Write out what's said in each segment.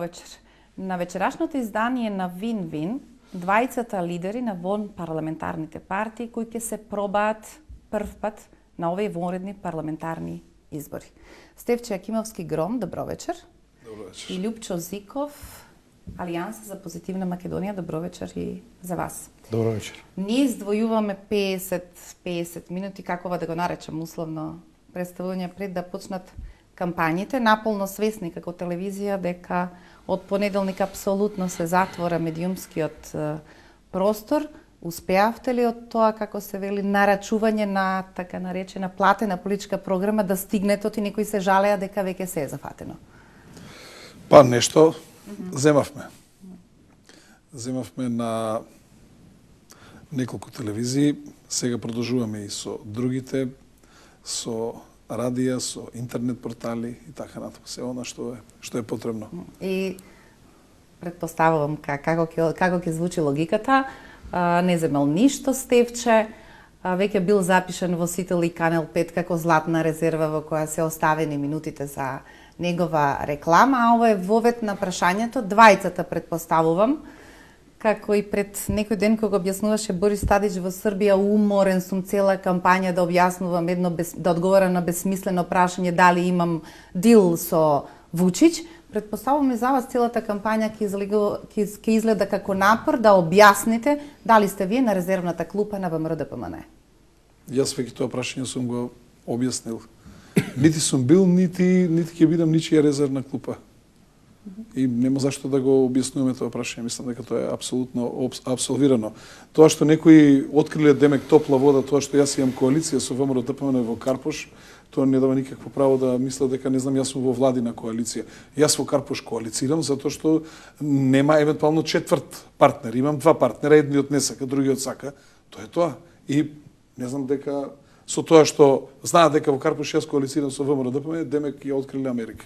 вечер. На вечерашното издание на Вин-Вин, двајцата лидери на парламентарните партии кои ќе се пробаат прв пат на овие вонредни парламентарни избори. Стефче Јакимовски Гром, добро вечер. Добро вечер. И Љупчо Зиков, Алијанса за позитивна Македонија, добро вечер и за вас. Добро вечер. Ние издвојуваме 50 минути, какова да го наречам условно, представување пред да почнат кампањите, наполно свесни како телевизија дека од понеделник апсолутно се затвора медиумскиот простор. Успеавте ли од тоа, како се вели, нарачување на така наречена платена политичка програма да стигнете и некои се жалеа дека веќе се е зафатено? Па нешто земавме. Земавме на неколку телевизии, сега продолжуваме и со другите, со радија, со интернет портали и така натаму, се она што е потребно. И предпоставувам како ќе звучи логиката, не земел ништо Стефче, веќе бил запишен во Сител и Канал 5 како златна резерва во која се оставени минутите за негова реклама, а ова е вовет на прашањето, двајцата предпоставувам, како и пред некој ден кога објаснуваше Борис Тадич во Србија, уморен сум цела кампања да објаснувам да одговора на безсмислено прашање дали имам дил со Вучич. Предпоставувам и за вас целата кампања ќе изгледа како напор да објасните дали сте вие на резервната клупа на ВМРО-ДПМН. Јас веќе тоа прашање сум го објаснил. Нити сум бил, нити ќе бидам ничија резервна клупа. И нема зашто да го објаснуваме тоа прашање. Мислам дека тоа е апсолутно абсолвирано. Тоа што некои откриле демек топла вода, тоа што јас имам коалиција со ВМРО-ДПМН во Карпош, тоа не дава никакво право да мисля дека не знам јас сум во владина коалиција. Јас во Карпош коалицирам затоа што нема евентуално четврт партнер. Имам два партнера, едниот не сака, другиот сака. Тоа е тоа. И не знам дека со тоа што знаат дека во Карпош јас коалицирам со ВМРО-ДПМН, демек ја откриле Америка.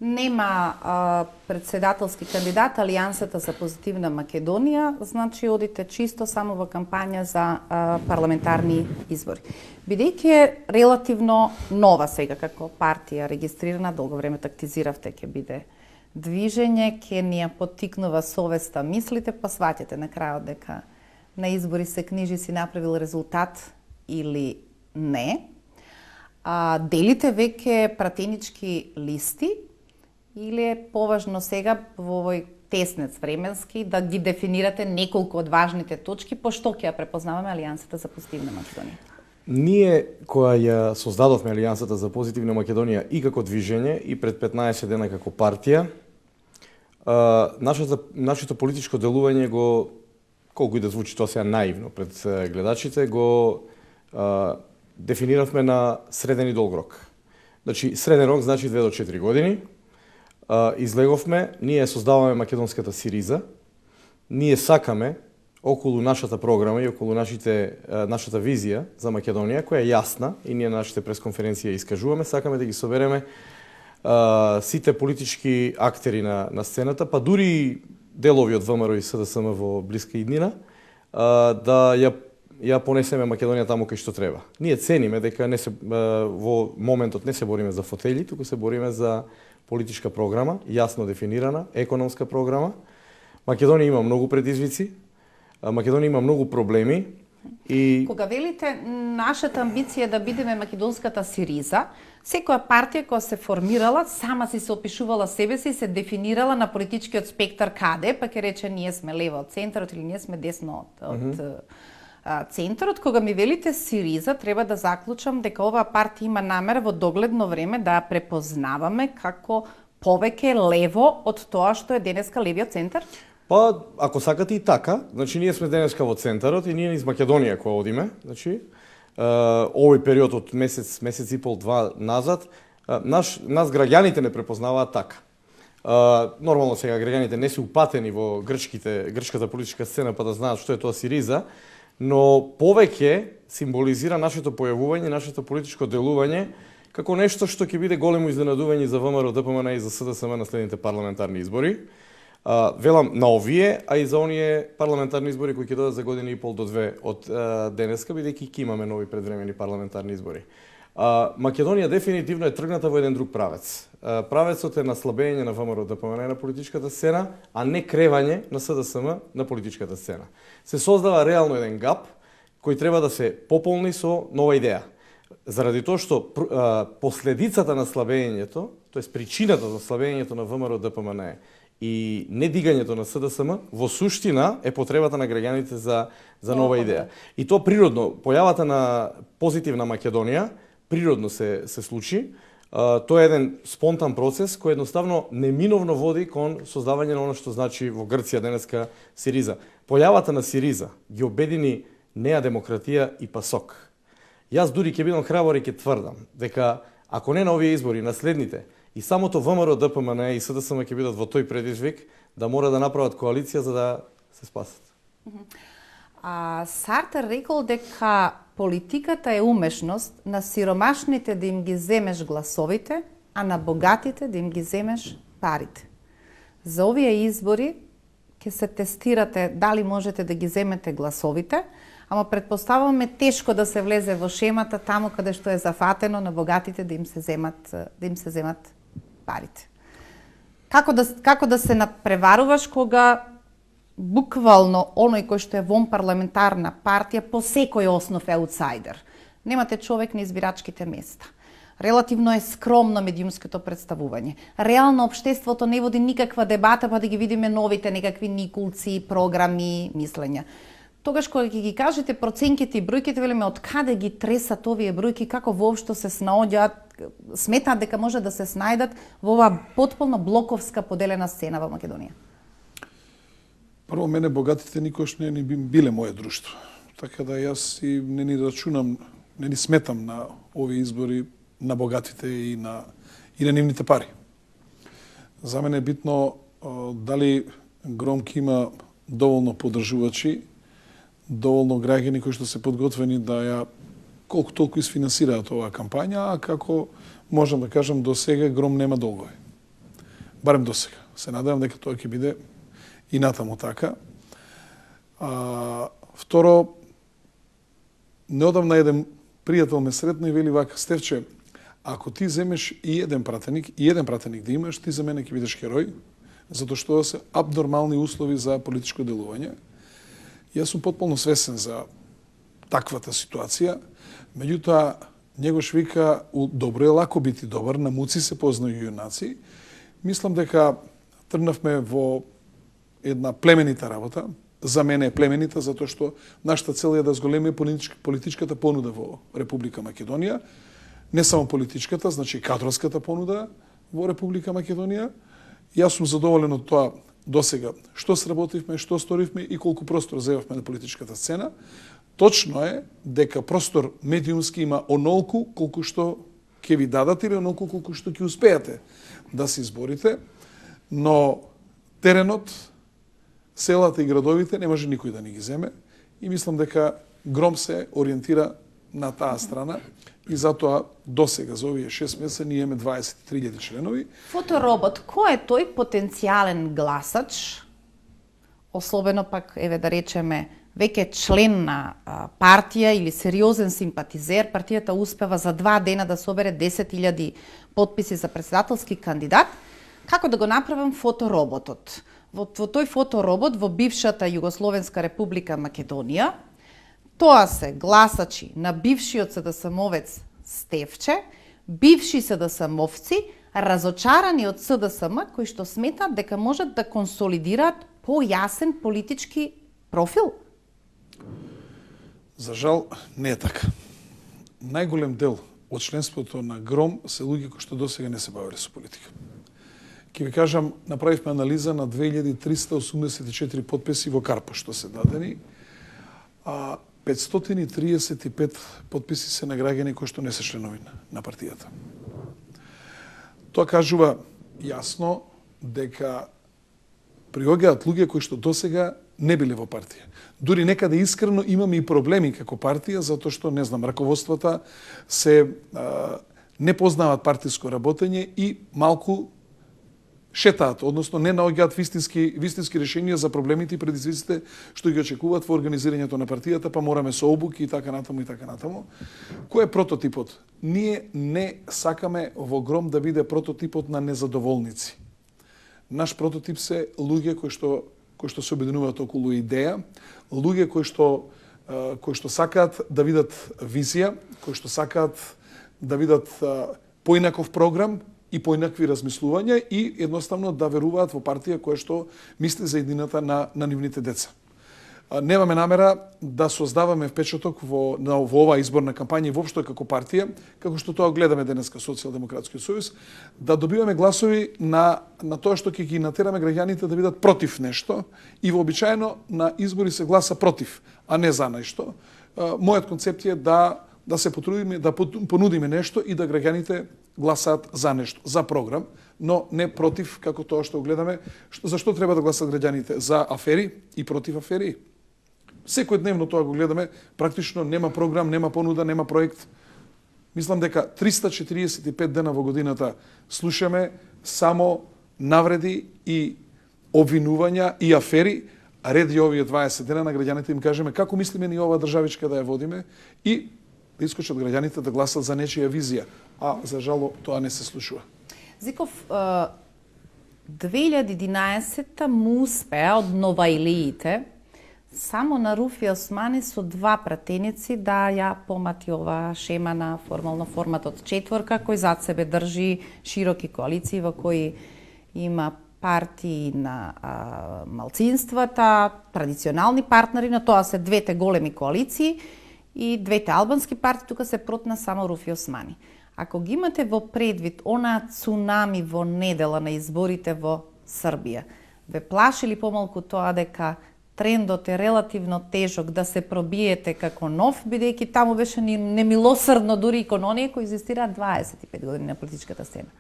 Нема председателски кандидат Алијансата за позитивна Македонија, значи одите чисто само во кампања за парламентарни избори. Бидејќи е релативно нова сега како партија регистрирана, долго време тактизиравте ќе биде движење, ќе ни ја поттикнува совеста, мислите, па сваќате на крајот дека на избори се книжи си направил резултат или не. Делите веќе пратенички листи или е поважно сега во овој теснец временски да ги дефинирате неколку од важните точки, по што ќе ја препознаваме Алијансата за позитивна Македонија? Ние, која ја создадовме Алијансата за позитивна Македонија и како движење, и пред 15 дена како партија, нашето политичко делување го, колку и да звучи тоа сега наивно пред гледачите, го дефиниравме на среден и долг рок. Значи, среден рок значи 2 до 4 години. Излеговме, ние создаваме македонската Сириза, ние сакаме околу нашата програма и околу нашата визија за Македонија, која е јасна и ние на нашите пресконференција искажуваме, сакаме да ги собереме сите политички актери на сцената, па дури делови од ВМРО и СДСМ во блиска иднина, да ја понесеме Македонија таму кај што треба. Ние цениме дека во моментот не се бориме за фотели, туку се бориме за политичка програма, јасно дефинирана, економска програма. Македонија има многу предизвици, Македонија има многу проблеми и кога велите нашата амбиција да бидеме македонската Сириза, секоја партија која се формирала, сама си се опишувала себе си и се дефинирала на политичкиот спектар каде, па ќе рече ние сме лево од центарот или ние сме десно од центарот. Кога ми велите Сириза, треба да заклучам дека оваа партија има намера во догледно време да ја препознаваме како повеќе лево од тоа што е денеска левиот центар? Па, ако сакате и така, значи ние сме денеска во центарот и ние низ Македонија која одиме, значи овој период од месец и пол, два назад, нас граѓаните не препознаваат така. Нормално сега граѓаните не се упатени во грчката политичка сцена па да знаат што е тоа Сириза, но повеќе символизира нашето појавување, нашето политичко делување како нешто што ќе биде големо изненадување за ВМРО-ДПМН и за СДСМ на следните парламентарни избори. Велам на овие, а и за оние парламентарни избори кои ќе додат за година и пол до 2 од денеска, бидејќи ќе имаме нови предвремени парламентарни избори. Македонија дефинитивно е тргната во еден друг правец. правецот е наслабење на ВМРО ДПМН на политичката сцена, а не кревање на СДСМ на политичката сцена. Се создава реално еден гап кој треба да се пополни со нова идеја. Заради тоа што последицата на слабењето, тоест причината за слабењето на ВМРО ДПМН и недигањето на СДСМ во суштина е потребата на граѓаните за нова идеја. И тоа природно, појавата на позитивна Македонија природно се случи. Тоа е еден спонтан процес кој едноставно неминовно води кон создавање на оно што значи во Грција денеска Сириза. Појавата на Сириза ги обедини Неа демократија и ПАСОК. Јас дури ќе бидам храбар и ќе тврдам дека ако не на овие избори, на следните, и самото ВМРО ДПМН и СДСМ ќе бидат во тој предизвик да мора да направат коалиција за да се спасат. Сартер рекол дека политиката е умешност на сиромашните да им ги земеш гласовите, а на богатите да им ги земеш парите. За овие избори ќе се тестирате дали можете да ги земете гласовите, ама предпоставуваме тешко да се влезе во шемата таму каде што е зафатено на богатите да им се земат парите. Како да се надпреваруваш кога буквално оној кој што е вон парламентарна партија по секој основ е аутсайдер. Немате човек на избирачките места. Релативно е скромно медиумското представување. Реално општеството не води никаква дебата па да ги видиме новите некакви никулци, програми, мислења. Тогаш кога ќе ги кажете проценките и бројките, велиме од каде ги тресат овие бројки, како воопшто се снаоѓаат, сметаат дека може да се снајдат во оваа потполно блоковска поделена сцена во Македонија? Прво, мене богатите никош не ни биле мое друштво. Така да јас и не ни рачунам, не ни сметам на овие избори на богатите и на нивните пари. За мене е битно дали Громки има доволно поддржувачи, доволно граѓани кои што се подготвени да ја колку толку isfinansираат оваа кампања, а како можам да кажам до сега Гром нема долгови. Барем до сега. Се надевам дека тоа ќе биде и натаму така. Второ, неодамна еден пријател ме сретна и вели вака: Стефче, ако ти земеш и еден пратеник да имаш, ти за мене ќе бидеш херој, затоа што се абнормални услови за политичко делување. Јас сум потполно свесен за таквата ситуација, меѓутоа негош вика добро е лако бити добар, на муци се познају јунаци. Мислам дека тргнавме во една племенита работа. За мене е племенита, затоа што нашата цел е да зголеми политичката понуда во Република Македонија. Не само политичката, значи кадровската понуда во Република Македонија. Јас сум задоволен од тоа досега што сработивме, што сторивме и колку простор зевавме на политичката сцена. Точно е дека простор медиумски има онолку колку што ќе ви дадат или онолку колку што ќе успеете да се изборите, но теренот, селата и градовите не може никој да ни ги земе и мислам дека Гром се ориентира на таа страна и затоа досега за овие 6 месеца ние имаме 23.000 членови. Фоторобот, кој е тој потенцијален гласач, особено пак, еве да речеме, веќе член на партија или сериозен симпатизер, партијата успева за 2 дена да собере 10.000 потписи за председателски кандидат, како да го направам фотороботот? Во тој фоторобот во бившата Југословенска република Македонија, тоа се гласачи на бившиот СДСМовец Стефче, бивши СДСМовци, разочарани од СДСМ, кои што сметат дека можат да консолидираат појасен политички профил? За жал, не е така. Најголем дел од членството на Гром се луѓе кои што досега не се бавеле со политика. Ке ви кажам, направивме анализа на 2384 подписи во Карпо што се дадени, а 535 подписи се на граѓани кои што не се членови на партијата. Тоа кажува јасно дека приоѓаат луѓе кои што досега не биле во партија. Дури некаде искрено имаме и проблеми како партија, затоа што, не знам, раководствата се не познаваат партиско работење и малку шетаат, односно не наоѓаат вистински решенија за проблемите и предизвиците што ги очекуваат во организирањето на партијата, па мораме со обуки и така натаму и така натаму. Кој е прототипот? Ние не сакаме во Гром да биде прототипот на незадоволници. Наш прототип се луѓе кои што се обединуваат околу идеја, луѓе кои што сакаат да видат визија, кои што сакаат да видат поинаков програм и поинакви размислувања и едноставно да веруваат во партија која што мисли за еднината на нивните деца. Немаме намера да создаваме впечаток во оваа изборна кампања и воопшто како партија, како што тоа гледаме денеска Социјалдемократскиот сојуз, да добиваме гласови на тоа што ќе ги натераме граѓаните да видат против нешто и вообичаено на избори се гласа против, а не за нешто. Мојот концепт е да се потрудиме да понудиме нешто и да граѓаните гласаат за нешто, за програм, но не против, како тоа што гледаме. Зашто треба да гласат граѓаните? За афери и против афери. Секојдневно тоа го гледаме, практично нема програм, нема понуда, нема проект. Мислам дека 345 дена во годината слушаме само навреди и обвинувања и афери, а ред и овие 20 дена на граѓаните им кажеме како мислиме ни оваа државичка да ја водиме и да искочат граѓаните да гласат за нечија визија, а за жало тоа не се случува. Зиков, 2011 му успеа од новаилиите само на Руфи Османи со 2 пратеници да ја помати оваа шема на формална формат од четворка, кој зад себе држи широки коалиции во кои има партии на малцинствата, традиционални партнери, на тоа се двете големи коалиции и двете албански партии, тука се протна само Руфи Османи. Ако ги имате во предвид онаа цунами во недела на изборите во Србија, ве плаши ли помалку тоа дека трендот е релативно тежок да се пробиете како нов, бидејќи таму беше немилосрдно дури и кон оние кои екзистираат 25 години на политичката сцена?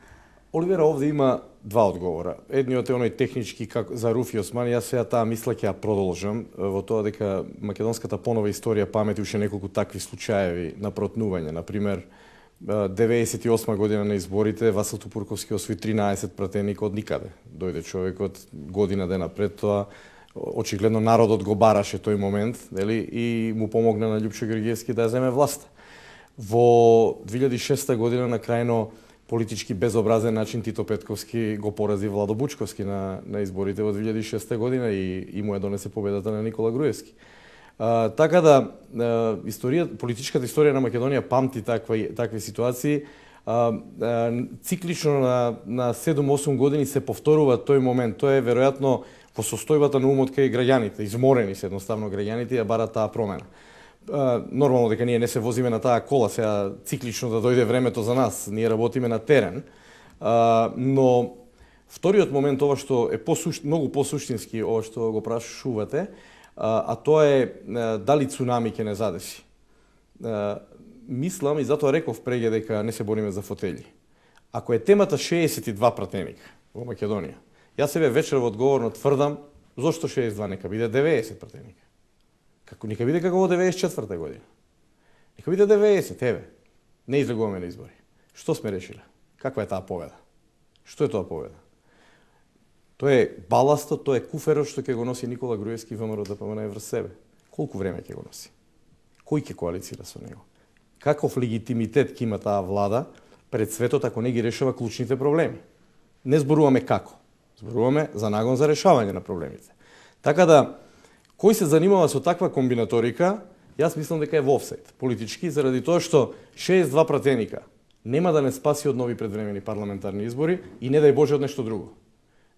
Оливера овде има 2 одговора. Едниот е оној технички за Руфи Османи, јас сега таа мисла ќе ја продолжам во тоа дека македонската понова историја памети уште неколку такви случаеви на протнување. Например, 98 година на изборите Васил Тупурковски освои 13 пратеника од никаде. Дојде човекот година дена пред тоа, очигледно народот го бараше тој момент, нели, и му помогна на Љупчо Георгиевски да ја земе власта. Во 2006 година на крајно политички безобразен начин Тито Петковски го порази Владо Бучковски на изборите во 2006 година и му ја донесе победата на Никола Груевски. Така да политичката историја на Македонија памти такви ситуации. Циклично на 7-8 години се повторува тој момент. Тоа е веројатно во состојбата на умот кај граѓаните, изморени се едноставно граѓаните ја барат таа промена. Нормално дека ние не се возиме на таа кола, сега циклично да дојде времето за нас, ние работиме на терен, но вториот момент, ова што е многу посуштински, ова што го прашувате, а тоа е дали цунами ќе не задеси. Мислам и затоа реков преге дека не се бориме за фотели. Ако е темата 62 пратеника во Македонија, јас себе вечер во одговорно тврдам зошто 62, нека биде 90 пратеника. Нека биде како во 94 година. Нека биде 90, еве. Не излегуваме на избори. Што сме решиле? Каква е таа победа? Што е тоа победа? Тоа е баластот, тоа е куферот што ќе го носи Никола Груевски ВМРО ДПМН врз себе. Колку време ќе го носи? Кој ќе коалицира со него? Каков легитимитет ќе има таа влада пред светот ако не ги решава клучните проблеми? Не зборуваме како. Зборуваме за нагон за решавање на проблемите. Така да, кој се занимава со таква комбинаторика, јас мислам дека е во офсайд политички, заради тоа што 62 пратеника нема да не спаси од нови предвремени парламентарни избори и не дај Боже од нешто друго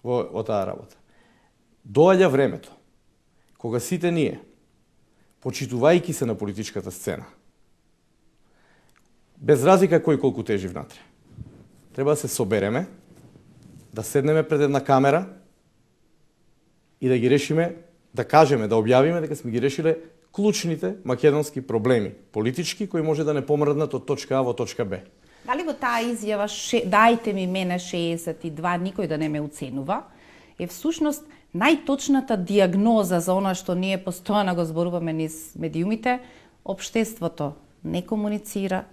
во таа работа. Доаѓа времето кога сите ние, почитувајќи се на политичката сцена, без разлика кој колку тежи внатре, треба да се собереме, да седнеме пред една камера и да ги решиме, да кажеме, да објавиме дека сме ги решиле клучните македонски проблеми, политички, кои може да не помрднат од точка А во точка Б. Дали во таа изјава дајте ми мене 62, никој да не ме уценува, е всушност најточната диагноза за она што ние постојано го зборуваме низ медиумите, општеството не комуницира,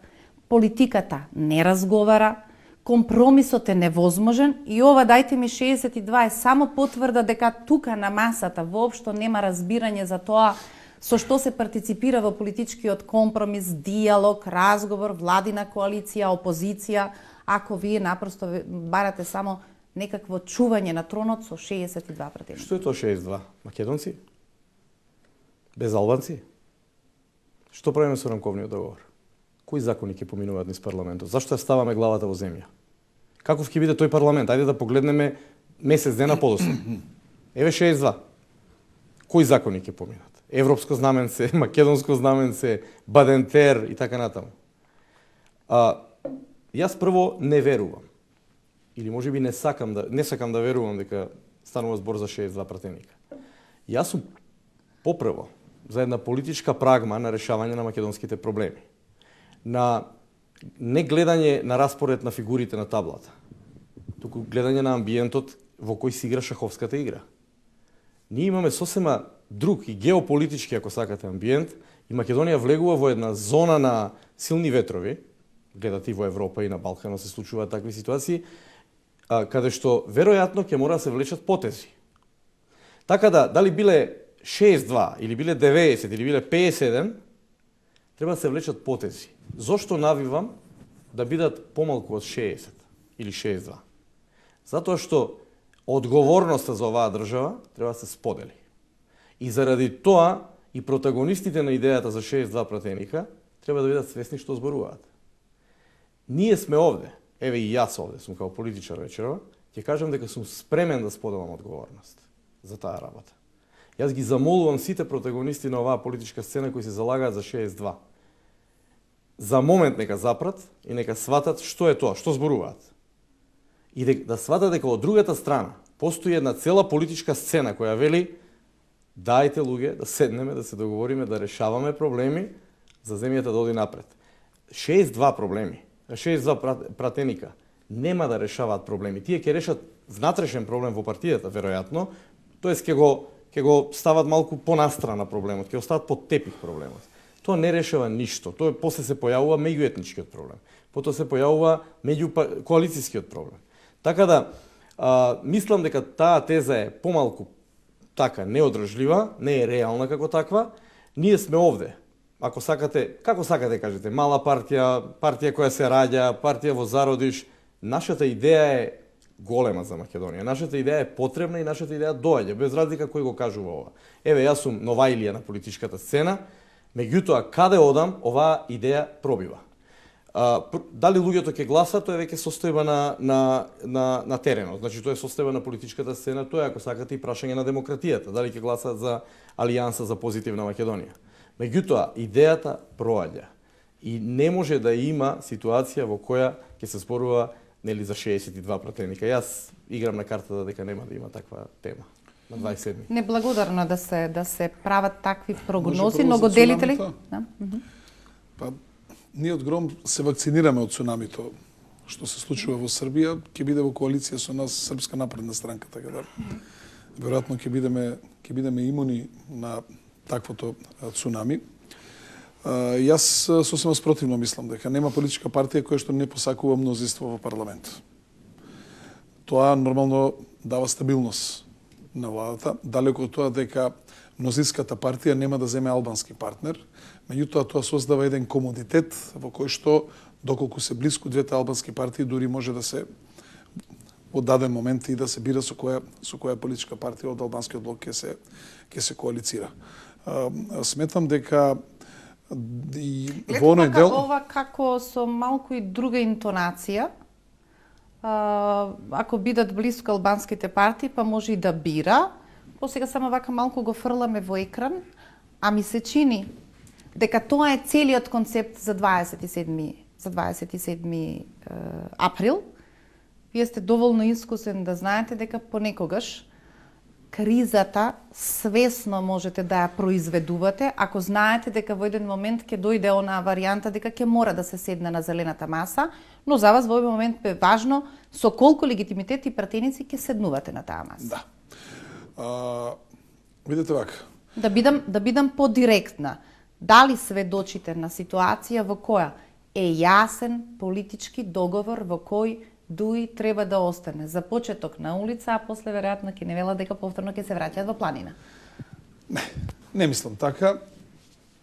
политиката не разговара, компромисот е невозможен и ова дајте ми 62 е само потврда дека тука на масата воопшто нема разбирање за тоа со што се партиципира во политичкиот компромис, диалог, разговор, владина коалиција, опозиција, ако вие напросто барате само некакво чување на тронот со 62 пратеници. Што е тоа 62? Македонци? Без албанци? Што правиме со рамковниот договор? Кои закони ќе поминуваат низ парламентот? Зашто ја ставаме главата во земја? Каков ќе биде тој парламент? Ајде да погледнеме месец дена подоцна. Еве 62. Кои закони ќе поминат? Европско знаменце, македонско знаменце, Бадентер и така натаму. Јас прво не верувам. Или можеби не сакам да верувам дека станува збор за 62 пратеника. Јас сум попрво за една политичка прагма на решавање на македонските проблеми. На не гледање на распоред на фигурите на таблата, туку гледање на амбиентот во кој се игра шаховската игра. Ние имаме сосема друг и геополитички, ако сакате, амбиент и Македонија влегува во една зона на силни ветрови, гледате и во Европа и на Балканот се случуваат такви ситуации, каде што веројатно ќе мора да се влечат потези. Така да, дали биле 62 или биле 90 или биле 51, треба да се влечат потези. Зошто навивам да бидат помалку од 60 или 62? Затоа што одговорноста за оваа држава треба да се сподели. И заради тоа и протагонистите на идејата за 62 пратеника треба да бидат свесни што зборуваат. Ние сме овде, еве и јас овде сум као политичар вечерова, ќе кажам дека сум спремен да споделам одговорност за таа работа. Јас ги замолувам сите протагонисти на оваа политичка сцена кои се залагаат за 62. За момент нека запрат и нека сватат што е тоа, што зборуваат. И да сватат дека од другата страна постои една цела политичка сцена која вели дајте луѓе да седнеме, да се договориме, да решаваме проблеми за земјата да оди напред. 62 проблеми, 62 пратеника нема да решаваат проблеми. Тие ќе решат внатрешен проблем во партијата, веројатно, тоест ќе го стават малку понастрана проблемот, ќе остават под тепих проблемот. Тоа не решава ништо. Тоа после се појавува меѓуетничкиот проблем. Потоа се појавува меѓукоалицијскиот проблем. Така да, мислам дека таа теза е помалку така неодржлива, не е реална како таква. Ние сме овде. Ако сакате, како сакате кажете, мала партија, партија која се раѓа, партија во зародиш, нашата идеја е голема за Македонија. Нашата идеја е потребна и нашата идеја доаѓа, без разлика кој го кажува ова. Еве, јас сум новаилија на политичката сцена, меѓутоа, каде одам, оваа идеја пробива. Дали луѓето ќе гласат, тоа е веќе состојба на теренот. Значи, тоа е состојба на политичката сцена, тоа е, ако сакате, и прашање на демократијата. Дали ќе гласат за Алијанса за позитивна Македонија. Меѓутоа, идејата проаѓа. И не може да има ситуација во која ќе се спорува нели за 62 пратеника. Јас играм на картата дека нема да има таква тема на 27. Неблагодарно да се прават такви прогнози, но го делите ли? Да. Па, ние од Гром се вакцинираме од цунамито што се случува во Србија, ќе биде во коалиција со нас Српска напредна странка, така да веројатно ќе бидеме имуни на таквото цунами. Јас сосема спротивно мислам дека нема политичка партија која што не посакува мнозинство во парламент. Тоа нормално дава стабилност на владата, далеко од тоа дека мнозинската партија нема да земе албански партнер, меѓутоа тоа создава еден комодитет во кој што доколку се блиску двете албански партии дури може да се од даден момент и да се бира со која политичка партија од албанскиот блок ќе се коалицира. Сметам дека и во оној дел ова како со малку и друга интонација. Ако бидат блиску албанските партии, па може и да бира. Посега само вака малку го фрламе во екран, а ми се чини дека тоа е целиот концепт за 27 април. Вие сте доволно искусен да знаете дека понекогаш кризата свесно можете да ја произведувате, ако знаете дека во еден момент ќе дојде онаа варијанта дека ќе мора да се седне на зелената маса, но за вас во овој момент е важно со колку легитимитет и пратеници ќе седнувате на таа маса. Да. Видете вака. Да бидам подиректна. Дали сведочите на ситуација во која е јасен политички договор во кој Дуи треба да остане. За почеток на улица, а после веројатно ќе не вела дека повторно ќе се враќаат во планина. Не мислам така.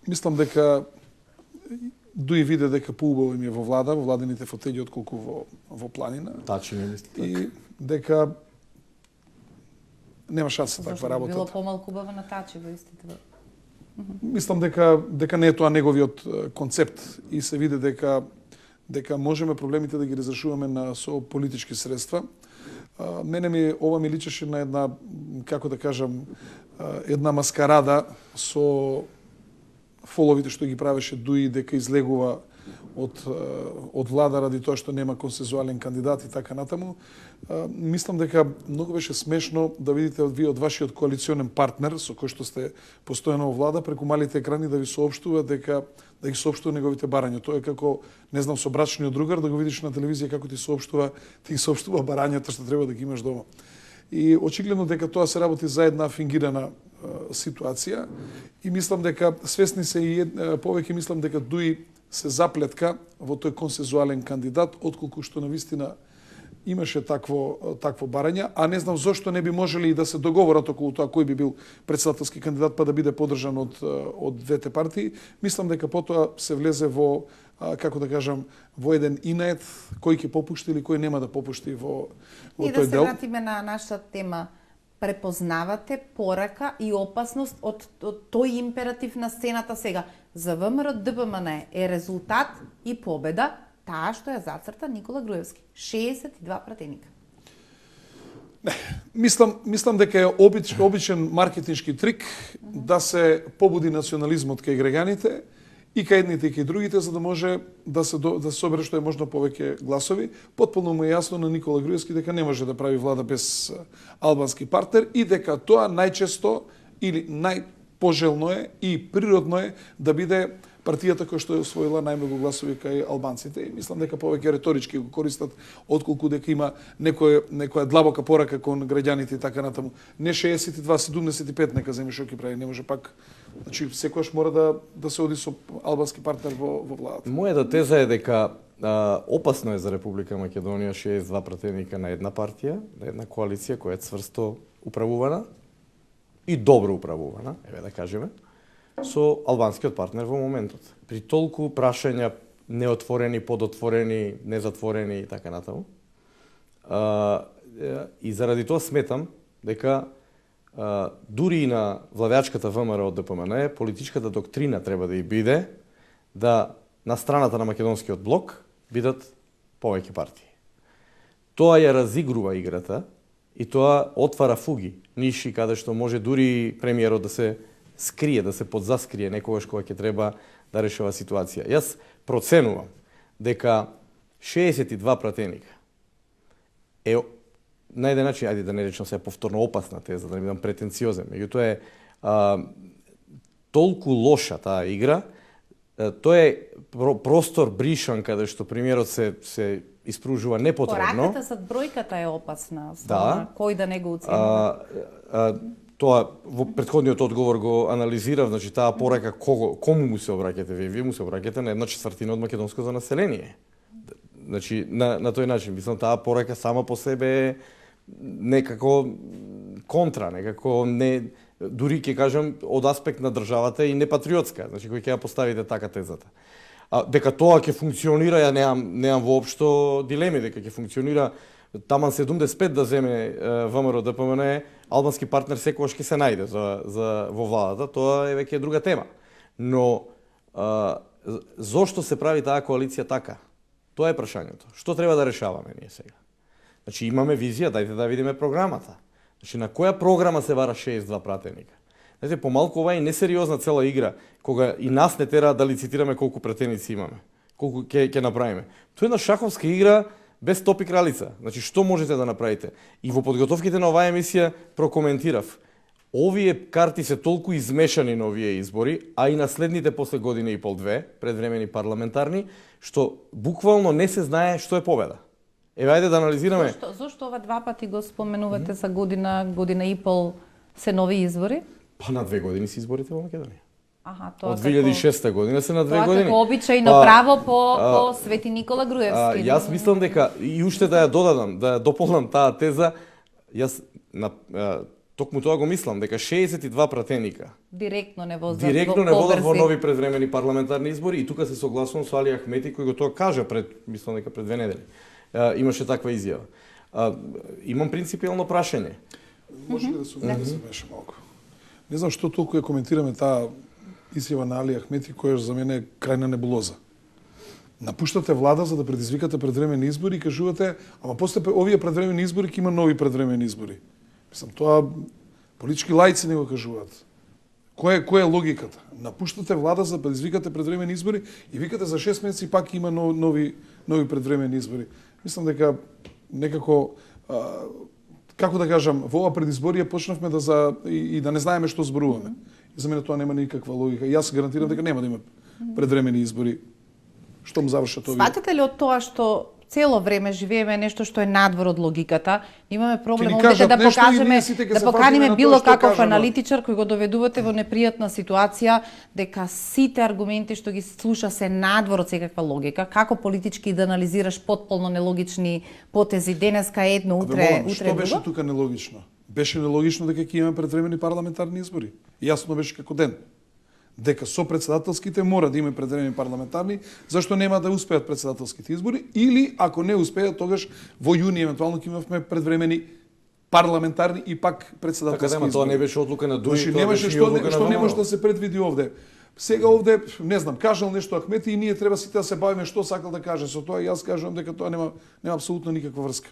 Мислам дека Дуи виде дека поубаво им е во владените фотељи отколку во планина. Тачи не мисли така. И дека нема шанса таква работа. Било помалку убаво на Тачи во истите. Мислам дека не е тоа неговиот концепт и се види дека можеме проблемите да ги разрешуваме со политички средства. Мене ова ми личеше на една, како да кажам, една маскарада со фоловите што ги правеше Дуи, дека излегува од влада ради тоа што нема консензуален кандидат и така натаму. Мислам дека многу беше смешно да видите вие од вашиот коалиционен партнер со кој што сте постојано во влада преку малите екрани да ви соопштува да ги соопштува неговите барања. Тоа е како, не знам, со брачниот другар да го видиш на телевизија како ти соопштува барањата што треба да ги имаш дома. И очигледно дека тоа се работи за една фингирана ситуација и мислам дека свесни се и повеќе мислам дека Дуи се заплетка во тој консензуален кандидат отколку што навистина имаше такво барање, а не знам зошто не би можели и да се договорат околу тоа кој би бил претседателски кандидат па да биде поддржан од двете партии. Мислам дека потоа се влезе во, како да кажам, во еден инет кој ќе попушти или кој нема да попушти во тој дел. И да се вратиме на нашата тема. Препознавате порака и опасност од тој императив на сцената сега. За ВМРО ДПМН е резултат и победа таа што ја зацрта Никола Груевски. 62 пратеника. Мислам дека е обичен маркетиншки трик да се побуди национализмот кај граѓаните и кај едните и кај другите, за да може да се собере што е можно повеќе гласови. Потполно му е јасно на Никола Груевски дека не може да прави влада без албански партнер и дека тоа најчесто или најпожелно е и природно е да биде партијата која што е освоила најмногу гласови кај албанците. И мислам дека повеќе реторички го користат отколку дека има некоја длабока порака кон граѓаните и така натаму. Не 62, 75 нека земе што ќе прави, не може пак. Значи секогаш мора да се оди со албански партнер во владата. Мојата теза е дека опасно е за Република Македонија 62 пратеника на една партија, на една коалиција која е цврсто управувана и добро управувана, еве да кажеме, со албанскиот партнер во моментот. При толку прашања неотворени, подотворени, незатворени и така натаму. И заради тоа сметам дека дури и на владеачката ВМРО од ДПМН политичката доктрина треба да и биде да на страната на македонскиот блок бидат повеќе партии. Тоа ја разигрува играта и тоа отвара фуги, ниши каде што може дури премиерот да се скрие, да се подзаскрие некогаш кога ќе треба да решава ситуација. Јас проценувам дека 62 пратеника е на еден начин, ајде да не речам се повторно опасна теза, да не бидам претенциозен, меѓутоа е толку лоша таа игра, тоа е простор бришан каде што премиерот се испружува непотребно. Пораката зад бројката е опасна, да. Кој да не го уценува. Тоа во претходниот одговор го анализирав, значи таа порака кому му се обраќате вие му се обраќате на 1/4 од македонското население. Значи на тој начин, мислам таа порака сама по себе е некако контра, некако не дури ќе кажам од аспект на државата и непатриотска, значи кој ќе ја поставите така тезата. Дека тоа ќе функционира, ја немам воопшто дилеми дека ќе функционира. Таман 75 да земе ВМРО ДПМН, албански партнер секогаш ќе се најде во владата, тоа е веќе друга тема. Но зошто се прави таа коалиција така? Тоа е прашањето. Што треба да решаваме ние сега? Значи имаме визија, дајте да видиме програмата. Значи на која програма се вара 62 пратеника? Знаете, помалку ова е несериозна цела игра, кога и нас не тера да лицитираме колку пратеници имаме, колку ќе направиме. Тоа е една шаховска игра без топ и кралица. Значи, што можете да направите? И во подготовките на оваа емисија прокоментирав. Овие карти се толку измешани на овие избори, а и на следните после година и пол-две, предвремени парламентарни, што буквално не се знае што е победа. Еве, ајде да анализираме. Зошто ова два пати го споменувате за година и пол се нови избори? Па на 2 години се изборите во Македонија. Аха, тоа Од 2006 година се на 2 тоа години. како обичајно право по Свети Никола Груевски. Јас мислам дека и уште да ја додадам, да ја дополнам таа теза, јас токму тоа го мислам дека 62 пратеника директно не водат во нови предвремени парламентарни избори и тука се согласувам со Али Ахмети кој го тоа кажа мислам дека пред 2 недели. Имаше таква изјава. Имам принципијално прашање. Може ли да се беше малку? Не знам што толку ја коментираме таа изјава на Али Ахмети, која за мене е крајна небулоза. Напуштате влада за да предизвикате предвремени избори и кажувате, ама после овие предвремени избори ќе има нови предвремени избори. Мислам, тоа политички лаици не го кажуваат. Која е логиката? Напуштате влада за да предизвикате предвремени избори и викате за 6 месеци пак има нови предвремени избори. Мислам дека некако како да кажам, во ова предизборие почнавме и да не знаеме што зборуваме. И за мене тоа нема никаква логика. Јас гарантирам дека нема да има предвремени избори. Штом завршат овие. Сватате ли од тоа што цело време живееме нешто што е надвор од логиката? Имаме проблем ни овде кажат да нешто и покажеме, ние сите ќе да се поканиме фатиме на било тоа што каков кажано. аналитичар кој го доведувате во непријатна ситуација дека сите аргументи што ги слуша се надвор од секаква логика. Како политички да анализираш потполно нелогични потези денеска едно, утре Што беше друго? тука нелогично? Беше нелогично дека ќе имаме предвремени парламентарни избори. Јасно беше како ден. Дека со председателските мора да има предвремени парламентарни, зашто нема да успеат председателските избори, или ако не успеат, тогаш во јуни евентуално ќе имавме предвремени парламентарни и пак председателски Така да, тоа избори. не беше одлука на Дуи, Значи, тоа немаше беше и што одлука на не може ВМРО. да се предвиди овде. Сега овде, не знам, кажал нешто Ахмети и ние треба сите да се бавиме што сакал да каже со тоа. Јас кажувам дека тоа нема апсолутно никаква врска.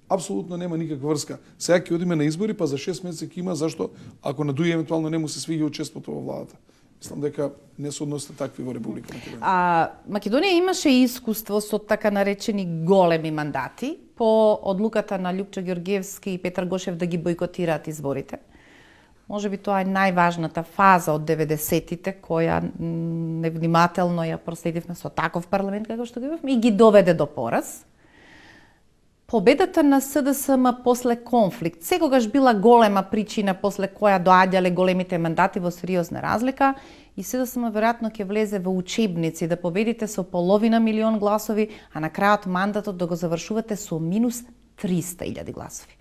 Апсолутно нема никаква врска. Сега ќе одиме на избори, па за 6 месеци ќе има, зашто ако на Дуи евентуално не му се свиѓа учеството во владата. Мислам дека не се односите такви во Република Македонија. Македонија имаше искуство со така наречени големи мандати по одлуката на Љупчо Ѓорѓевски и Петар Гошев да ги бойкотираат изборите. Може би тоа е најважната фаза од 90-тите која невнимателно ја проследивме со таков парламент како што го имавме и ги доведе до пораз. Победата на СДСМ после конфликт секогаш била голема причина после која доаѓале големите мандати во сериозна разлика и СДСМ веројатно ќе влезе во учебници да победите со половина милион гласови, а на крајот мандатот да го завршувате со минус 300.000 гласови.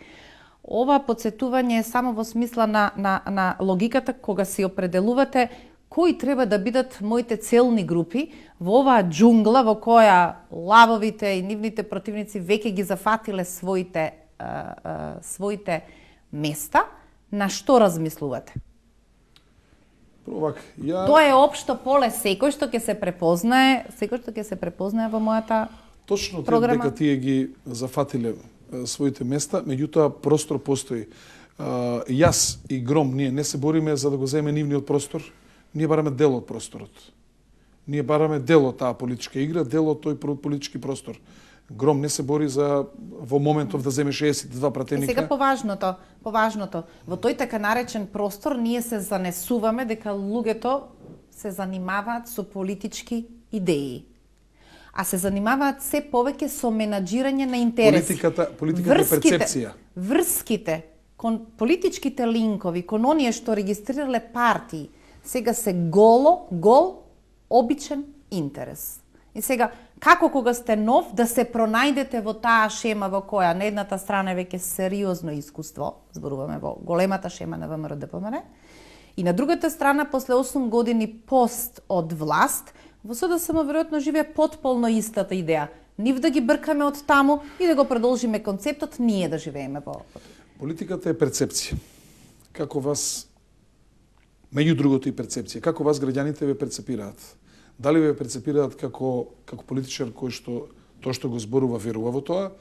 Ова подсетување е само во смисла на логиката кога си определувате кои треба да бидат моите целни групи во оваа џунгла во која лавовите и нивните противници веќе ги зафатиле своите места, на што размислувате? Провак, Тоа е општо поле секој што ќе се препознае во мојата точно програма. дека тие ги зафатиле своите места, меѓутоа простор постои. Јас и Гром, ние не се бориме за да го земеме нивниот простор, ние бараме дел од просторот. Ние бараме дел од таа политичка игра, дел од тој политички простор. Гром не се бори за во моментов да земе 62 пратеника. Сега поважното, во тој така наречен простор ние се занесуваме дека луѓето се занимаваат со политички идеи. А се занимаваат се повеќе со менаџирање на интереси. Политиката е перцепција. Врските кон политичките линкови, кон оние што регистрирале партии, сега се гол, обичен интерес. И сега, како кога сте нов, да се пронајдете во таа шема во која на едната страна е веќе сериозно искуство, зборуваме во големата шема на ВМРО-ДПМН, и на другата страна, после 8 години пост од власт, во СДСМ веројатно живее потполно истата идеја. Нив да ги бркаме од таму и да го продолжиме концептот, ние да живееме во... Политиката е перцепција. Како вас, меѓу другото и перцепција, како вас граѓаните ве перцепираат? Дали ве перцепираат како политичар кој што тоа што го зборува верува во тоа?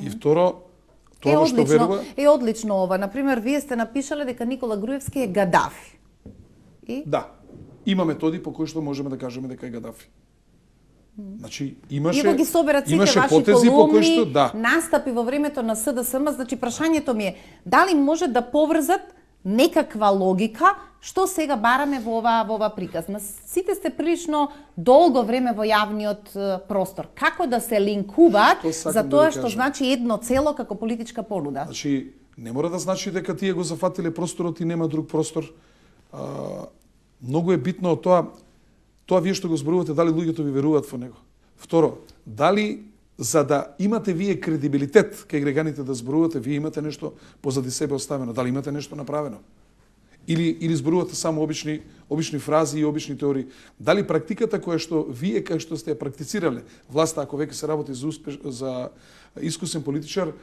И второ, тоа во што верува... Е одлично ова. Например, вие сте напишале дека Никола Груевски е Гадафи. И? Да. Има методи по кои што можеме да кажеме дека е Гадафи. Значи, имаше Иако ги соберат сите ваши потези по кои што настапи во времето на СДСМ, значи прашањето ми е дали може да поврзат некаква логика што сега бараме во ова приказ. Сите сте прилично долго време во јавниот простор. Како да се линкуваат за тоа што значи едно цело како политичка понуда? Значи, не мора да значи дека тие го зафатиле просторот и нема друг простор. Многу е битно од тоа вие што го зборувате, дали луѓето ви веруваат во него. Второ, дали за да имате вие кредибилитет кај граѓаните да зборувате, вие имате нешто позади себе оставено, дали имате нешто направено? Или зборувате само обични фрази и обични теории. Дали практиката која што вие кај што сте ја практицирале, власта ако веќе се работи за искусен политичар,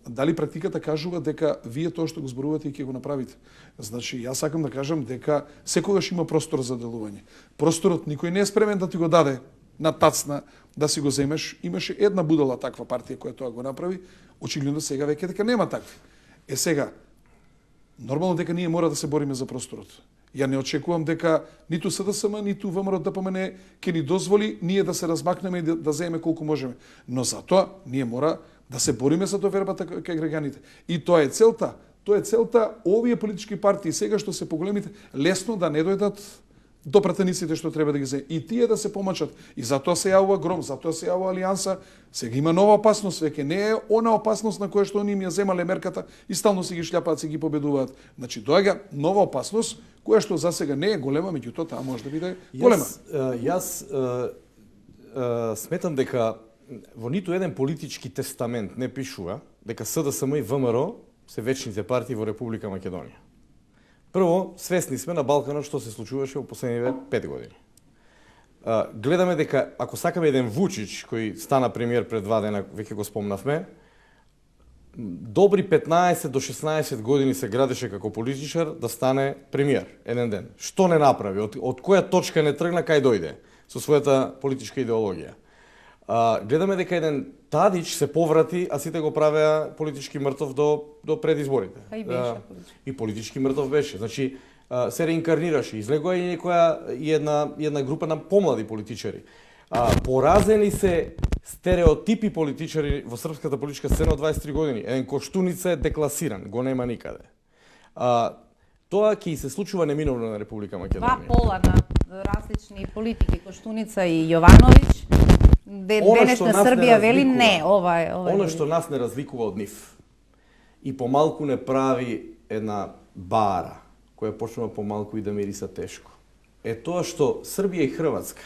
дали практиката кажува дека вие тоа што го зборувате и ќе го направите? Значи, јас сакам да кажам дека секогаш има простор за делување. Просторот никој не е спремен да ти го даде на тацна да си го земеш. Имаше една будала таква партија која тоа го направи, очигледно сега веќе дека нема такви. Сега, нормално дека ние мора да се бориме за просторот. Ја не очекувам дека ниту СДСМ, ниту ВМРО ДПМН ќе ни дозволи ние да се размакнеме и да земеме колку можеме. Но затоа ние мора да се бориме за довербата кај граѓаните. И тоа е целта. Тоа е целта овие политички партии сега што се поголемите лесно да не дојдат до пратениците што треба да ги земе. И тие да се помачат. И затоа се јавува Гром, затоа се јавува Алијанса. Сега има нова опасност, веќе не е она опасност на која што они им ја земале мерката и стално си ги шљапаат, си ги победуваат. Значи доаѓа нова опасност која што за сега не е голема, меѓутоа таа може да биде голема. Јас сметам дека во ниту еден политички тестамент не пишува дека СДСМ и ВМРО се вечните партии во Република Македонија. Прво, свесни сме на Балканот што се случуваше во последниве 5 години. Гледаме дека ако сакаме еден Вучич кој стана премиер пред 2 дена, веќе го спомнавме, добри 15 до 16 години се градеше како политичар да стане премиер еден ден. Што не направи? Од која точка не тргна, кај дојде со својата политичка идеологија. Гледаме дека еден Тадич се поврати, а сите го правеа политички мртов до предизборите. И беше политички. И политички мртов беше. Значи, се реинкарнираше. Излегоа и една група на помлади политичари. Поразени се стереотипи политичари во српската политичка сцена од 23 години. Еден Коштуница е декласиран, го нема никаде. Тоа ќе се случува неминовно на Република Македонија. Два пола на различни политики, Коштуница и Јовановиќ. Денешна Србија вели не, ова е. Оно што нас не разликува од нив и помалку не прави една бара, која почнува помалку и да мириса тешко, е тоа што Србија и Хрватска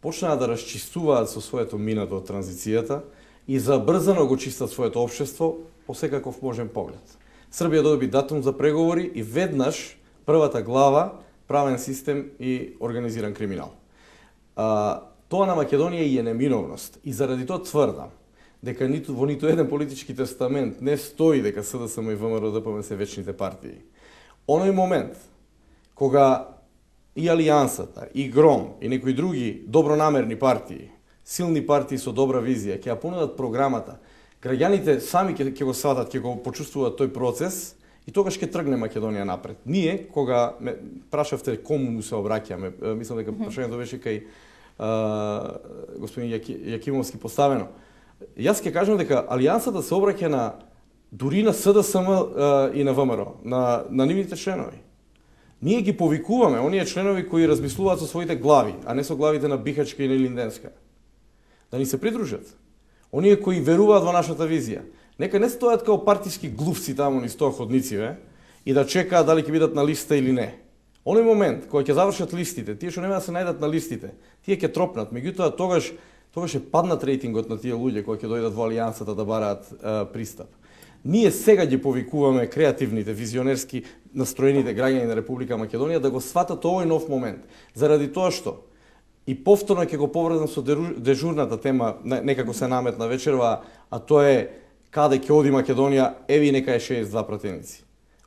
почнаа да расчистуваат со своето минато од транзицијата и забрзано го чистат своето општество по секаков можен поглед. Србија доби датум за преговори и веднаш првата глава правен систем и организиран криминал. Тоа на Македонија е неминовност и заради тоа тврдам дека во ниту еден политички тестамент не стои дека СДСМ и ВМРО ДПМН се вечните партии. Оној момент кога и Алијансата, и Гром, и некои други добронамерни партии, силни партии со добра визија, ќе ја понудат програмата, граѓаните сами ќе го сватат, ќе го почувствуваат тој процес и тогаш ќе тргне Македонија напред. Ние, кога ме прашавте кому му се обраќаме, мислам дека прашањето беше кај господин Јакимовски поставено. Јас ќе кажам дека Алијансата се обраќа на дури на СДСМ и на ВМРО, на нивните членови. Ние ги повикуваме оние членови кои размислуваат со своите глави, а не со главите на Бихачка и на Линденска. Да ни се придружат. Оние кои веруваат во нашата визија. Нека не стојат као партиски глувци таму низ тоа ходнициве и да чекаат дали ќе бидат на листа или не. Оној момент кога ќе завршат листите, тие што нема да се најдат на листите, тие ќе тропнат, меѓутоа тогаш е паднат рейтингот на тие луѓе кои ќе дојдат во Алијансата да бараат пристап. Ние сега ги повикуваме креативните, визионерски настроените граѓани на Република Македонија да го сватат овој нов момент, заради тоа што и повторно ќе го поврзам со дежурната тема, некако се наметна вечерва, а тоа е каде ќе оди Македонија, еви нека е 62 пратеници.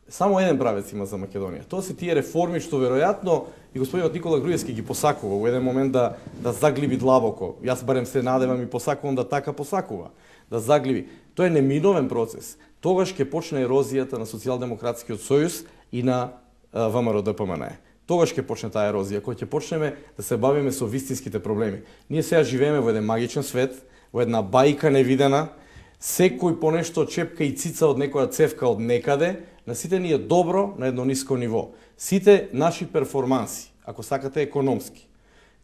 Само еден правец има за Македонија. Тоа се тие реформи што веројатно и господинот Никола Груевски ги посакува во еден момент да заглиби длабоко. Јас барем се надевам и посакувам да така посакува, да заглиби. Тоа е неминовен процес. Тогаш ќе почне ерозијата на Социјалдемократскиот сојуз и на ВМРО ДПМН. Тогаш ќе почне таа ерозија, која ќе почнеме да се бавиме со вистинските проблеми. Ние сега живееме во еден магичен свет, во една бајка невидена, секој по нешто чепка и цица од некоја цевка од некаде, на сите ни е добро на едно ниско ниво. Сите наши перформанси, ако сакате економски,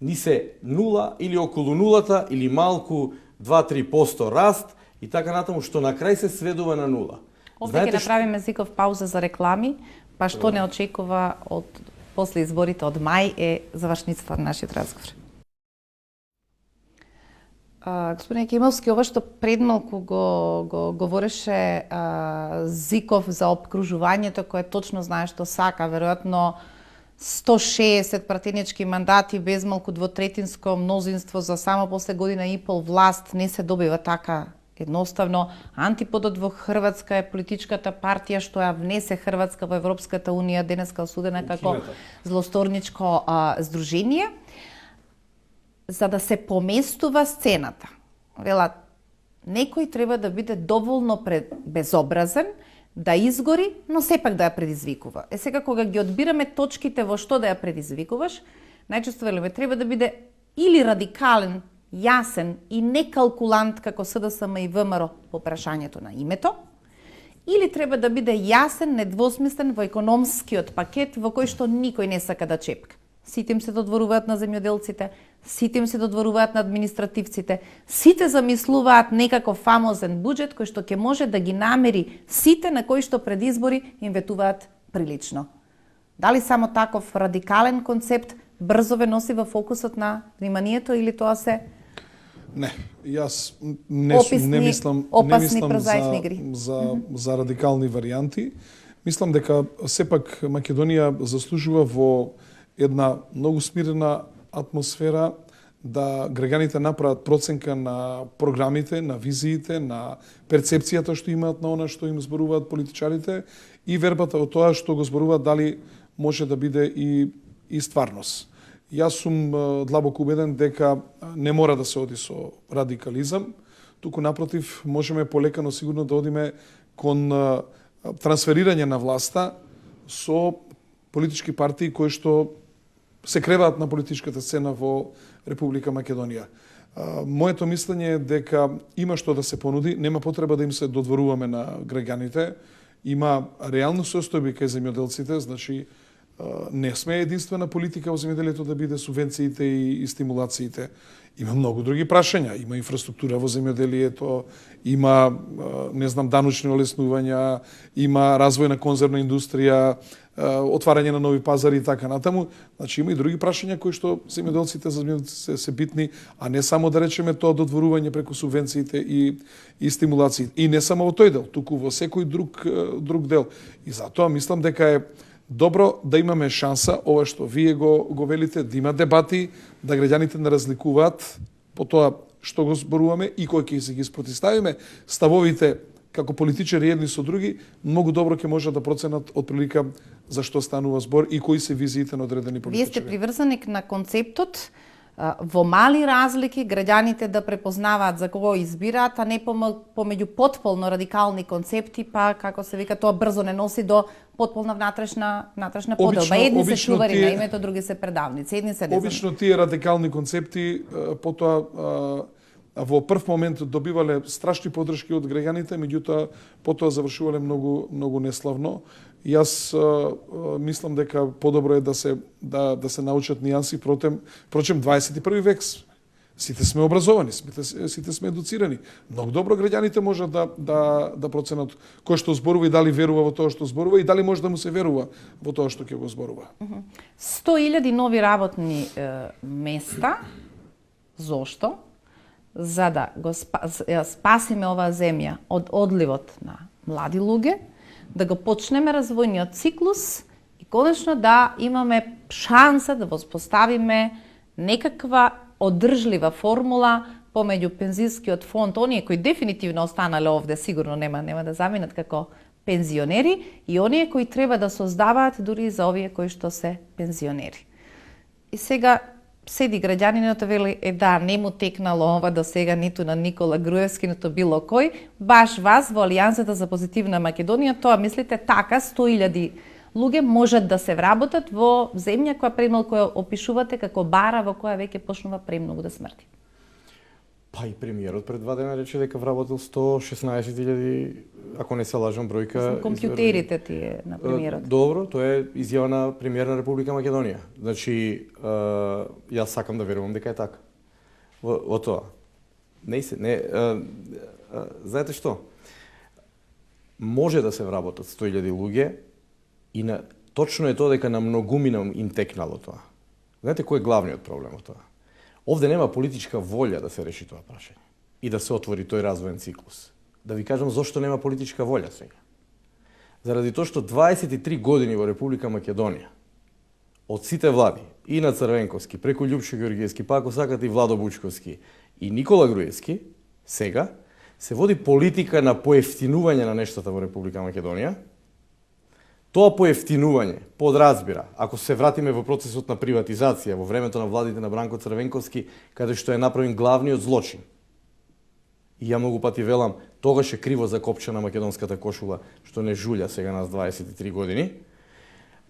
ни се нула или околу нулата или малку 2-3% раст и така натаму, што на крај се сведува на нула. Овде ќе направиме зиков пауза за реклами, па што не очекува од после изборите од мај е завршницата на нашиот разговор. Господин Кимовски, ова што предмалку го говореше Зиков за обкружувањето, кое точно знае што сака, веројатно 160 пратенички мандати без малку двотретинско мнозинство за само после година и пол власт не се добива така едноставно. Антиподот во Хрватска е политичката партија што ја внесе Хрватска во Европската унија, денеска осудена како злосторничко здружение, за да се поместува сцената. Вела, некој треба да биде доволно безобразен, да изгори, но сепак да ја предизвикува. Сега кога ги одбираме точките во што да ја предизвикуваш, најчесто велиме треба да биде или радикален, јасен и некалкулант како СДСМ и ВМРО по прашањето на името, или треба да биде јасен, недвосмислен во економскиот пакет во кој што никој не сака да чепка. Сите им се додворуваат на земјоделците, сите им се додворуваат на административците, сите замислуваат некаков фамозен буџет кој што ќе може да ги намери сите на кои што пред избори им ветуваат прилично. Дали само таков радикален концепт брзо ве носи во фокусот на вниманието или тоа се Не, јас не мислам за радикални варијанти. Мислам дека сепак Македонија заслужува во една многу смирена атмосфера да граѓаните направат проценка на програмите, на визиите, на перцепцијата што имаат на она што им зборуваат политичарите и вербата од тоа што го зборуваат дали може да биде и стварност. Јас сум длабоко убеден дека не мора да се оди со радикализам, туку напротив можеме полекано сигурно да одиме кон трансферирање на власта со политички партии кои што се креваат на политичката сцена во Република Македонија. Моето мислење е дека има што да се понуди, нема потреба да им се додворуваме на граѓаните, има реално состојби кај земјоделците, значи не сме единствена политика во земјоделието да биде субвенциите и стимулациите. Има многу други прашања, има инфраструктура во земјоделието, има даночни олеснувања, има развој на конзервна индустрија, отварање на нови пазари и така натаму. Значи има и други прашања кои што земјоделците се битни, а не само да речеме тоа додворување преку субвенциите и стимулациите. И не само во тој дел, туку во секој друг дел. И затоа мислам дека е добро да имаме шанса, ова што вие го велите, да има дебати, да граѓаните не разликуваат по тоа што го зборуваме и кој ќе се ги спротивставиме, ставовите како политичари едни со други, многу добро ќе можат да проценат од прилика за што станува збор и кои се визиите на одредени политичари. Вие сте приврзаник на концептот во мали разлики граѓаните да препознаваат за кого избираат, а не помеѓу потполно радикални концепти, па како се вика тоа брзо не носи до потполна внатрешна поделба. Едни се чувари на името, други се предавници, едни се не знам. Обично тие радикални концепти потоа во прв момент добивале страшни подршки од граѓаните, меѓутоа потоа завршувале многу неславно. Јас мислам дека подобро е да се научат нијанси, прочем 21 век. Сите сме образовани, сите сме едуцирани. Многу добро граѓаните можат да проценат кој што зборува и дали верува во тоа што зборува и дали може да му се верува во тоа што ќе го зборува. 100.000 нови работни места. Зошто? За да го спасиме оваа земја од одливот на млади луѓе, да го почнеме развојниот циклус и конечно да имаме шанса да воспоставиме некаква одржлива формула помеѓу пензискиот фонд, оние кои дефинитивно останале овде, сигурно нема да заминат како пензионери, и оние кои треба да создаваат дури за овие кои што се пензионери. И сега седи граѓанинот вели, да, не му текнало ова до сега ниту на Никола Груевски, ниту било кој, баш вас во Алијансата за позитивна Македонија, тоа мислите така 100.000 луѓе можат да се вработат во земја која премалку ја опишувате како бара во која веќе почнува премногу да смрти? Па и премиерот пред 2 дена рече дека вработил 116.000, ако не се лажам бројка. Компјутерите тие на премиерот. Добро, тоа е изјава на премиер на Република Македонија. Значи, јас сакам да верувам дека е така. Во тоа. Знаете што? Може да се вработат 100.000 луѓе и на точно е тоа дека на многумина им текнало тоа. Знаете кој е главниот проблем од тоа? Овде нема политичка волја да се реши тоа прашање и да се отвори тој развоен циклус. Да ви кажам зошто нема политичка волја сега. Заради тоа што 23 години во Република Македонија од сите влади, и на Црвенковски, преку Љупчо Георгиевски, па ако сакате и Владо Бучковски и Никола Груевски, сега се води политика на поевтинување на нештата во Република Македонија. Тоа поевтинување подразбира, ако се вратиме во процесот на приватизација во времето на владите на Бранко Црвенковски, каде што е направен главниот злочин. И ја многу пати велам, тогаш е криво закопчана македонската кошула, што не жулја сега нас 23 години,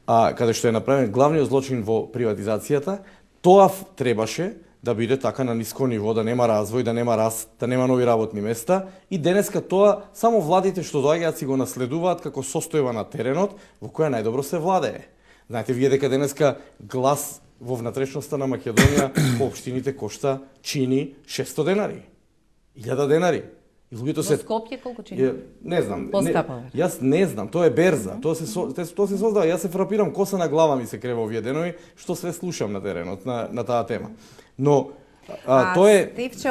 каде што е направен главниот злочин во приватизацијата, тоа требаше да биде така на ниско ниво, да нема развој, да нема раст, да нема нови работни места. И денеска тоа само владите што доаѓаат си го наследуваат како состојба на теренот во која најдобро се владее. Знаете вие дека денеска глас во внатрешноста на Македонија по општините кошта чини 600 денари, 1000 денари. И луѓето се... Во Скопје колку чини? Не знам. Јас не знам, тоа е берза. Тоа се создава. Јас се фрапирам, коса на глава ми се крева овие денови, што све слушам на теренот на таа тема. Но тоа е Стефче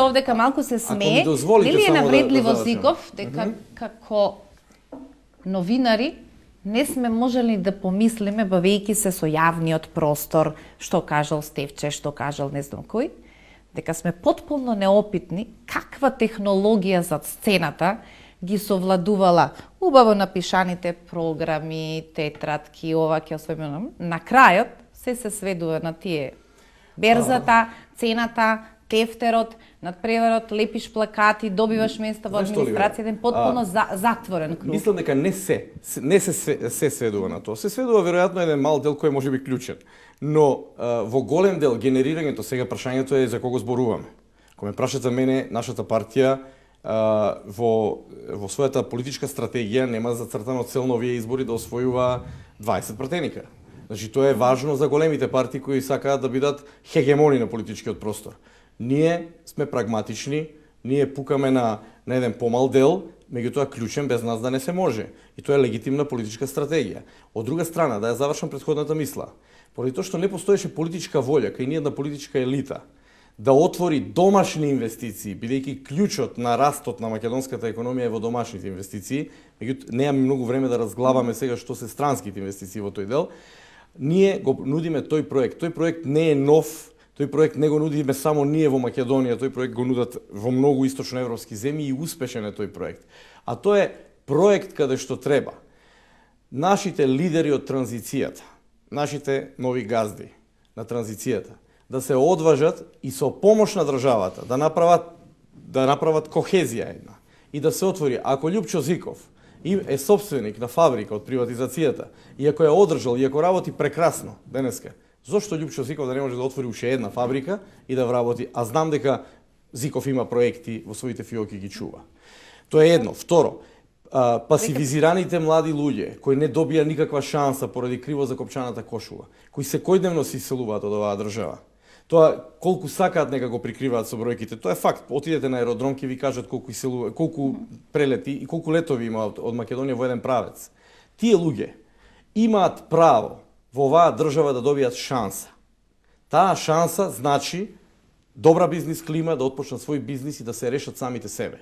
овдека малку се смее. Нели е навредливо Зиков дека како новинари не сме можели да помислиме бавејќи се со јавниот простор, што кажал Стефче, што кажал не знам кој, дека сме потполно неопитни каква технологија зад сцената ги совладувала убаво напишаните програми, тетрадки, ова ќе освојме. На крајот се сведува на тие берзата, цената, тефтерот, надпреварот, лепиш плакати, добиваш места во администрацијата, потполно затворен круг. Мислам дека не се сведува на тоа. Се сведува веројатно еден мал дел кој може би клучен. Но во голем дел генерирањето, сега прашањето е за кого зборуваме. Кога ме прашат за мене, нашата партија во својата политичка стратегија нема зацртано цел на овие избори да освојува 20 пратеника. Значи тоа е важно за големите партии кои сакаат да бидат хегемони на политичкиот простор. Ние сме прагматични, ние пукаме на еден помал дел, меѓутоа клучен без нас да не се може. И тоа е легитимна политичка стратегија. Од друга страна, да ја завршам претходната мисла, поради тоа што не постоеше политичка волја кај ние една политичка елита да отвори домашни инвестиции, бидејќи клучот на растот на македонската економија е во домашните инвестиции, меѓутоа немаме многу време да разглаваме сега што се странските инвестиции во тој дел. Ние го нудиме тој проект. Тој проект не е нов, тој проект не го нудиме само ние во Македонија, тој проект го нудат во многу источноевропски земји и успешен е тој проект. А тоа е проект каде што треба нашите лидери од транзицијата, нашите нови газди на транзицијата, да се одважат и со помош на државата да направат кохезија една и да се отвори. Ако Љупчо Зиков е собственик на фабрика од приватизацијата, и ако ја одржал, и ако работи прекрасно денеска, зошто Љупчо Зиков да не може да отвори уште една фабрика и да вработи? А знам дека Зиков има проекти во своите фиоки ги чува. Тоа е едно. Второ, пасивизираните млади луѓе кои не добија никаква шанса поради криво закопчаната кошула, кои секојдневно се иселуваат од оваа држава. Тоа колку сакаат нека го прикриваат со бројките, тоа е факт. Отидете на аеродром ќе ви кажат колку прелети и колку летови има од Македонија во еден правец. Тие луѓе имаат право во оваа држава да добијат шанса. Таа шанса значи добра бизнис клима, да отпочнат свој бизнис и да се решат самите себе.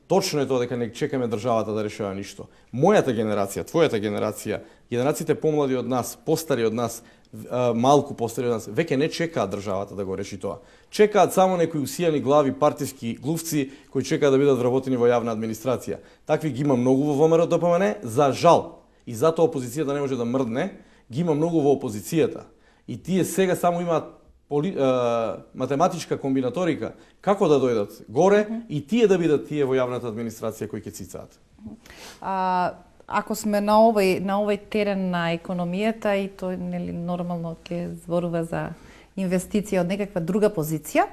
Точно е тоа дека не чекаме државата да решава ништо. Мојата генерација, твојата генерација, генерациите помлади од нас, постари од нас, малку постари од нас, веќе не чекаат државата да го реши тоа. Чекаат само некои усијани глави партиски глувци кои чекаат да бидат вработени во јавна администрација. Такви ги има многу во ВМРО ДПМН, за жал. И затоа опозицијата не може да мрдне, ги има многу во опозицијата. И тие сега само имаат математичка комбинаторика како да дојдат горе и тие да бидат тие во јавната администрација кои ќе цицаат. Ако сме на овој терен на економијата и тој нели нормално ќе зборува за инвестиција од некаква друга позиција,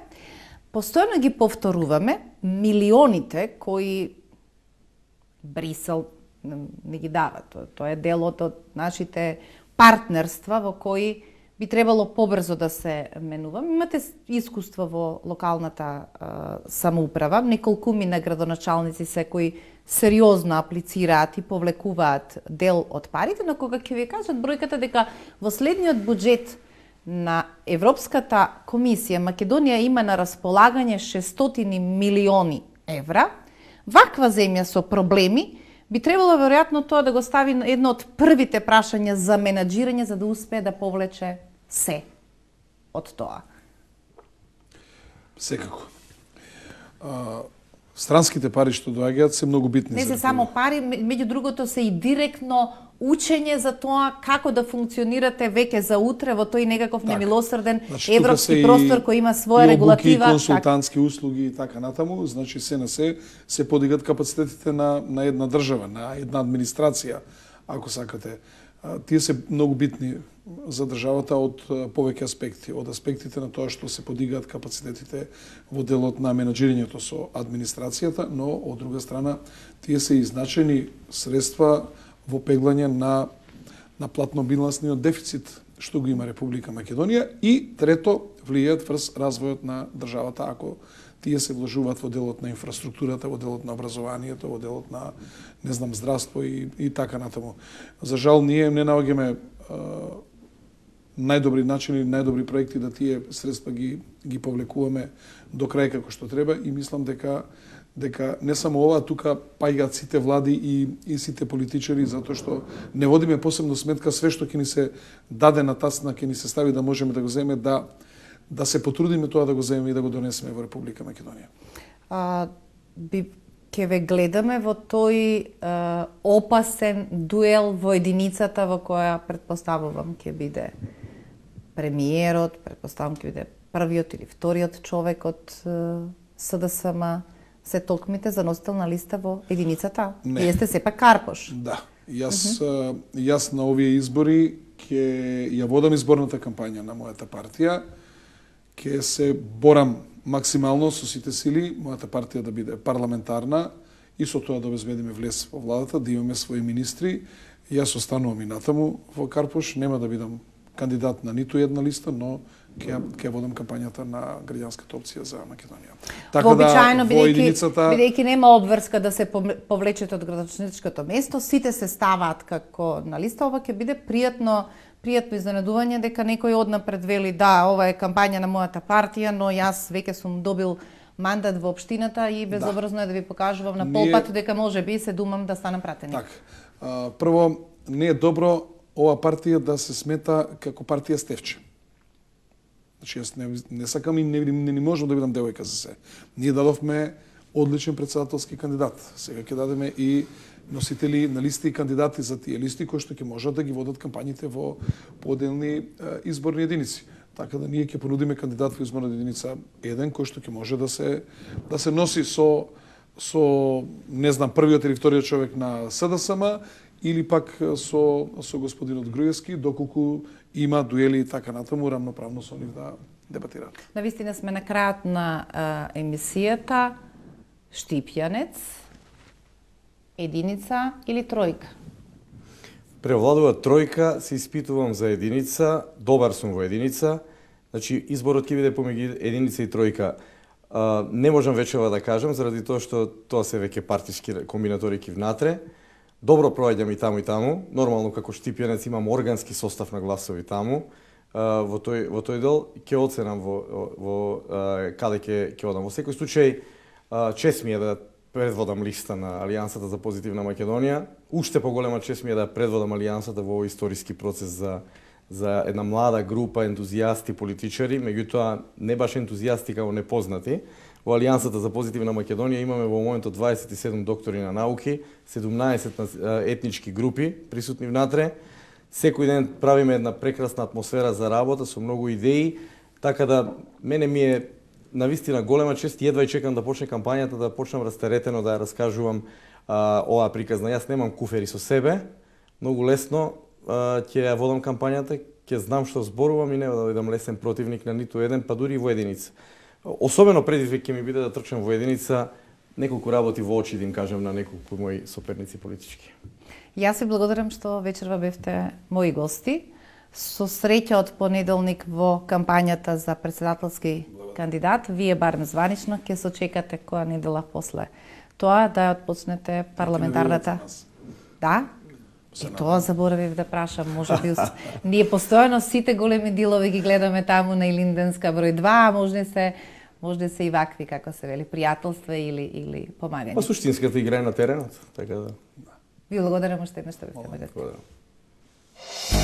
постојано ги повторуваме милионите кои Брисел не ги дава. Тоа е дел од нашите партнерства во кои би требало побрзо да се менува. Имате искуство во локалната самоуправа, неколкумина градоначалници се кои сериозно аплицираат и повлекуваат дел од парите, но кога ќе ви кажат бројката дека во следниот буџет на Европската комисија Македонија има на располагање 600 милиони евра, ваква земја со проблеми би требало веројатно тоа да го стави едно од првите прашања за менаџирање за да успее да повлече се од тоа. Секако. Странските пари што доаѓаат се многу битни. Не се само пари, меѓу другото се и директно учење за тоа како да функционирате веќе за утре во тој некаков немилосрден европски простор кој има своја регулатива, и консултантски услуги и така натаму, значи се на се подигат капацитетите на една држава, на една администрација, ако сакате. Тие се многу битни за државата од повеќе аспекти, од аспектите на тоа што се подигаат капацитетите во делот на менаџирањето со администрацијата, но од друга страна тие се и значајни средства во пеглање на платно-билансниот дефицит што го има Република Македонија и трето влијаат врз развојот на државата ако тие се вложуваат во делот на инфраструктурата, во делот на образованието, во делот на здравство и така натаму. За жал ние не наоѓаме најдобри начини, најдобри проекти да тие средства ги повлекуваме до крај како што треба и мислам дека не само ова, тука паѓаат сите влади и сите политичари, затоа што не водиме посебно сметка све што ќе ни се даде на тасна, ќе ни се стави да можеме да го земеме, да се потрудиме тоа да го земеме и да го донесеме во Република Македонија. Ќе ве гледаме во тој опасен дуел во единицата во која предпоставувам ќе биде премиерот, предпоставам ќе биде првиот или вториот човек од СДСМ. Се токмите за носител на листа во единицата? Вие сте сепак Карпош. Да. Јас на овие избори ќе ја водам изборната кампања на мојата партија, ќе се борам максимално со сите сили, мојата партија да биде парламентарна и со тоа да обезбедиме влез во владата, да имаме своји министри. Јас останувам и натаму во Карпош, нема да бидам кандидат на ниту една листа, но ќе водам кампањата на граѓанската опција за Македонија. Така да, во единицата... Бидејќи нема обврска да се повлечете од градоначалничкото место, сите се ставаат како на листа, ова ќе биде пријатно изненадување дека некој однапред вели да, ова е кампања на мојата партија, но јас веќе сум добил мандат во општината и безобразно е да ви покажувам на полпат дека можеби се думам да станам пратеник. Така. Прво, не е добро ова партија да се смета како партија Стефче. Значи, јас не сакам и не можам да бидам девојка за се. Ние дадовме одличен председателски кандидат. Сега ќе дадеме и носители на листи и кандидати за тие листи кои што ќе можат да ги водат кампањите во поделни изборни единици. Така да ние ќе понудиме кандидат во изборна единица еден кој што ќе може да се носи со не знам првиот или вториот човек на СДСМ или пак со господинот Груевски, доколку има дуели и така натаму, рамноправно со нив да дебатираат. Навистина сме на крајот на емисијата. Штипјанец, единица или тројка? Превладува тројка, се испитувам за единица, добар сум во единица. Значи, изборот ќе биде помеѓу единица и тројка. Не можам вечева да кажам, заради тоа што тоа се веќе партиски комбинаторики внатре. Добро проаѓам и таму. Нормално како штипјанец имам органски состав на гласови таму. Во тој дел ќе оценам во каде ќе одам. Во секој случај, чест ми е да предводам листа на Алијансата за позитивна Македонија. Уште поголема чест ми е да предводам Алијансата во овој историски процес за една млада група ентузијасти политичари, меѓутоа не баш ентузијасти како непознати. Во Алијансата за позитивна Македонија имаме во моментот 27 доктори на науки, 17 етнички групи присутни внатре. Секој ден правиме една прекрасна атмосфера за работа со многу идеи, така да мене ми е навистина голема чест, едва и чекам да почне кампањата, да почнам растеретено да ја раскажувам оваа приказна. Јас немам куфери со себе, многу лесно ќе ја водам кампањата, ќе знам што зборувам и нема да бидам лесен противник на ниту еден, па дури и во единица. Особено предизвик ќе ми биде да трчам во единица, неколку работи во очи да им кажам на неколку мои соперници политички. Јас ви благодарам што вечерва бевте мои гости. Со среќа од понеделник во кампањата за председателски кандидат, вие барем званично ќе се очекате која недела после тоа да ја отпочнете парламентарната. Да? И тоа заборавив да прашам, може би ние постојано сите големи дилови ги гледаме таму на Илинденска број 2, а може се и вакви, како се вели, пријателства или помагање. Па суштинската игра е на теренот, така да. Ви благодарам уште еднаш што бевте на гости. Благодарам.